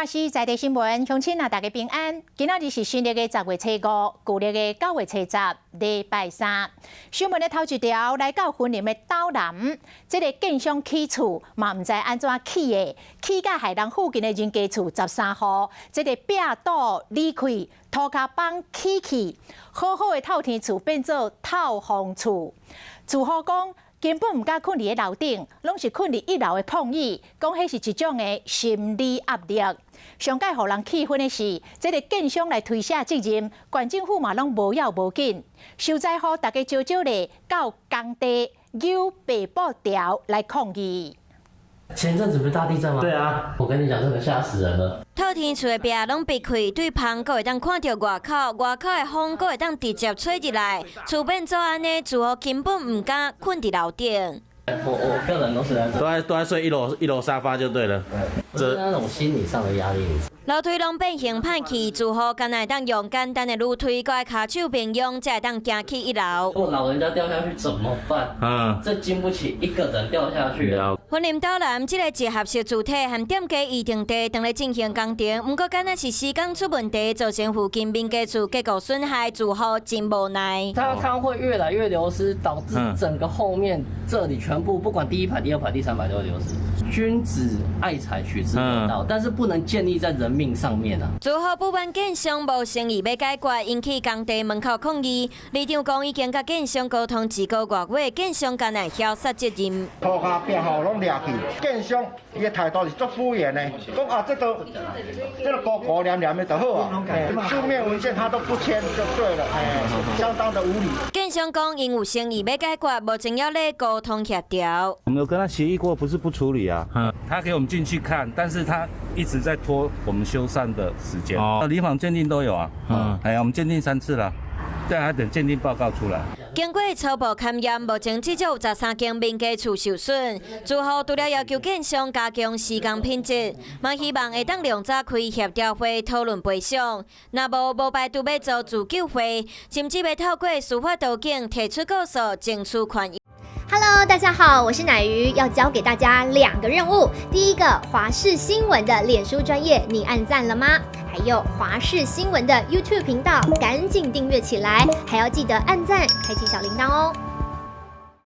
华视在地新闻，乡亲啊，大家平安。今仔日是新历的10月初5，旧历的9月初10，礼拜三。新闻的头一条来到云林的岛南，这个建商起厝嘛，唔知安怎起的，起到海南附近的人家厝13户，这个壁倒离开，涂骹板起去，好好的透天厝变做透风厝。住户讲。 根本唔敢困伫个楼顶，拢是困伫1楼的抗议，讲迄是一种的心理压力。上届互人气愤的是，这个建商来推卸责任，县政府嘛拢无要无紧，受灾户大家招咧到工地揪白布条来抗议。 前阵子不是大地震吗？对啊，我跟你讲，真的吓死人了。透天厝的壁拢闭开，对旁阁会当看到外口，外口的风阁会当直接吹入来，厝变做安尼，住户根本唔敢困伫楼顶。我个人都是都在睡一楼沙发就对了，这是那种心理上的压力。 楼梯拢变形歹去，住户干会当用简单的楼梯，搁下骹手并用，才会当行去1楼。如果老人家掉下去怎么办？这经不起一个人掉下去。云林岛南这个集合式主体和店家议定地正在进行工程，不过敢若是施工出问题，造成附近民家厝结构损害，住户真无奈。它会越来越流失，导致整个后面这里全部不管第1排、第2排、第3排都会流失。君子爱财，取之有道，但是不能建立在人命上面啊。住户不满建商无诚意要解决，引起工地门口抗议。里长讲已经甲建商沟通1个月，建商敢来消杀责任。涂骹壁吼拢掠去，建商伊的态度是足敷衍的，讲啊这个高高凉凉的就好啊，书面文件他都不签就对了，相当的无理。建商讲因有诚意要解决，目前要咧沟通协调。我们有跟他协议过，不是不处理啊。他给我们进去看，但是他一直在拖我们修缮的时间。离坊鉴定都有啊。我们鉴定3次了，对，还等鉴定报告出来。 经过初步勘验，目前至少有13间民家厝受损。住户除了要求建商加强施工品质，嘛希望会当量早开协调会讨论赔偿。若无排除要做自救会，甚至要透过司法途径提出告诉，争取权益。 Hello， 大家好，我是乃瑜，要教给大家2个任务。第一个，华视新闻的脸书专页，你按赞了吗？还有华视新闻的 YouTube 频道，赶紧订阅起来，还要记得按赞，开启小铃铛哦。